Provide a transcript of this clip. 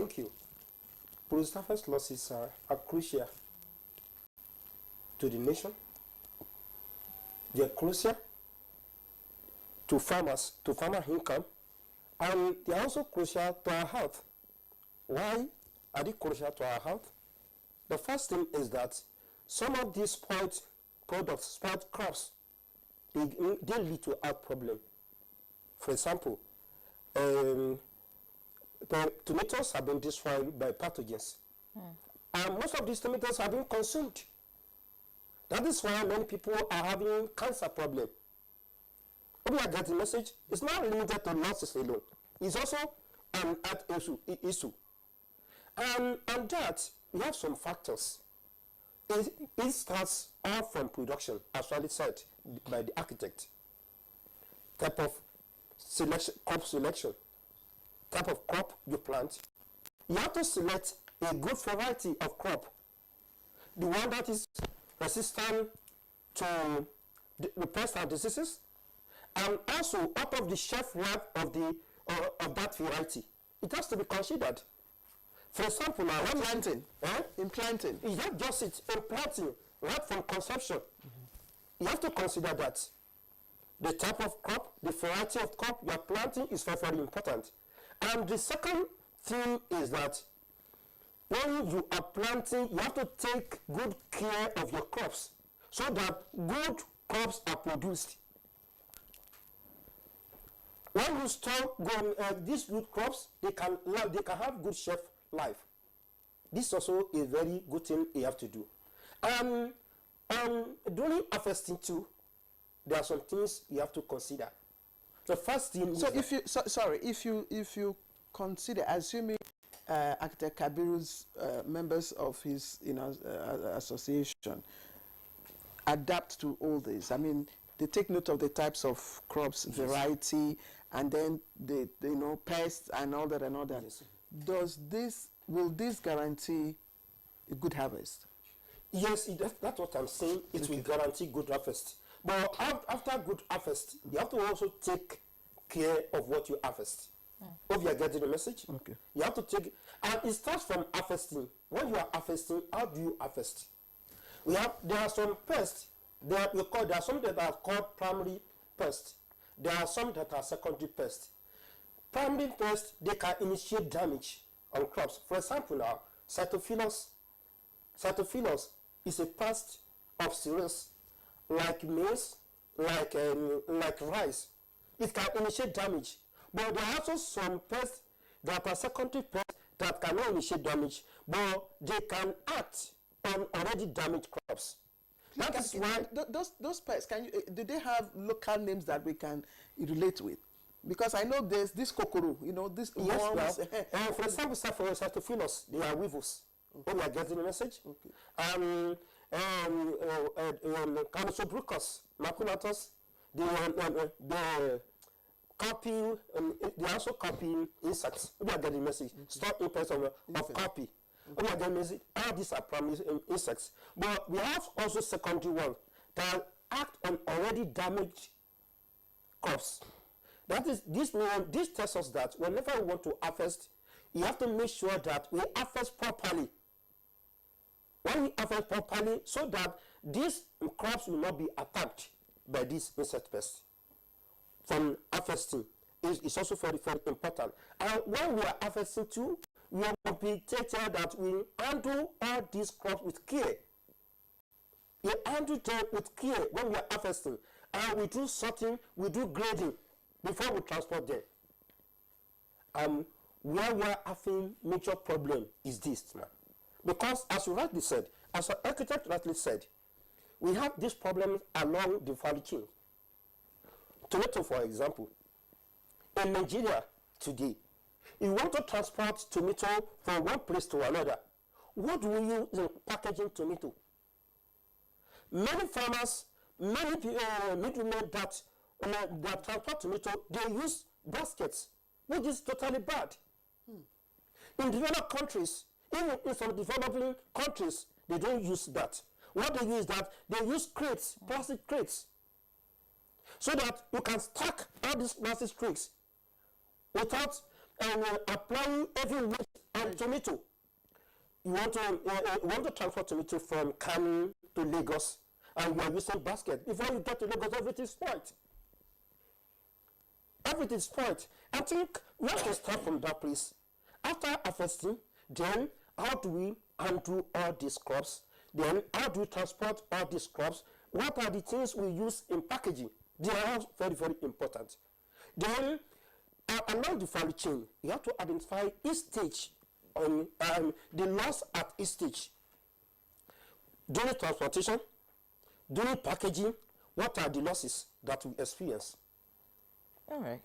Thank you. Post-harvest losses are crucial to the nation. They are crucial to farmers, to farmer income, and they are also crucial to our health. Why are they crucial to our health? The first thing is that some of these spoiled products, spoiled crops, they lead to health problem. For example, the tomatoes have been destroyed by pathogens. And most of these tomatoes have been consumed. That is why many people are having cancer problem. We are getting the message. It's not limited to losses alone. It's also an health issue. And that, we have some factors. It starts all from production, as already said by the architect. Type of selection, crop selection, type of crop you plant. You have to select a good variety of crop. The one that is resistant to the pests and diseases, and also out of the shelf life of that variety. It has to be considered. For example, now when planting, in planting, it's not just it, in planting, right from conception. You have to consider that the type of crop, the variety of crop you are planting is very, very important. And the second thing is that when you are planting, you have to take good care of your crops so that good crops are produced. When you store these good crops, they can have good shelf life. This also a very good thing you have to do. During harvesting too, there are some things you have to consider. The first thing. So if you consider, assuming Architect Kabiru's members of his association adapt to all this. I mean, they take note of the types of crops, yes, variety, and then the pests and all that and all that. Yes. Will this guarantee a good harvest? Yes, that's what I'm saying. It will guarantee good harvest. But after good harvest, you have to also take care of what you harvest. If you are getting the message, you have to take, and it starts from harvesting. When you are harvesting, how do you harvest? There are some pests. There are some that are called primary pests. There are some that are secondary pests. Primary pests, they can initiate damage on crops. For example, now Cytophilus. Cytophilus is a pest of cereals like maize, like rice. It can initiate damage. But there are also some pests that are secondary pests that cannot initiate damage, but they can act on already damaged crops. That is why those pests, do they have local names that we can relate with? Because I know there's this kokoro, this worms. For example, for Cytophilus, they are weevils. Okay. We are getting the message. Okay. Canissobruchus, maculatus, they also copying insects. We are getting the message. Stop impacts of copy. We are getting the message. All these are primary insects. But we have also secondary ones that act on already damaged crops. That is, this tells us that whenever we want to harvest, you have to make sure that we harvest properly. When we harvest properly, so that these crops will not be attacked by these insect pests. From harvesting is also very, very important. And when we are harvesting too, we will be take care that we handle all these crops with care. We handle them with care when we are harvesting. And we do sorting, we do grading before we transport them. Where we are having major problem is this now. Because as you rightly said, as an architect rightly said, we have this problem along the value chain. Tomato, for example, in Nigeria today, if you want to transport tomato from one place to another, what do we use in packaging tomato? Many farmers, many middlemen that transport tomato, they use baskets, which is totally bad. In developed countries, even in some developing countries, they don't use that. What they use is that they use crates, plastic crates, so that you can stack all these plastic crates without and applying heavy weight on tomato. You want to transfer tomato from Kano to Lagos, and you are using basket. Before you get to Lagos, everything is spoiled. Everything is spoiled. I think we have to start from that place. After harvesting, then how do we undo all these crops? Then how do we transport all these crops? What are the things we use in packaging? They are all very, very important. Then along the value chain, you have to identify each stage on the loss at each stage. During transportation, during packaging, what are the losses that we experience? All right.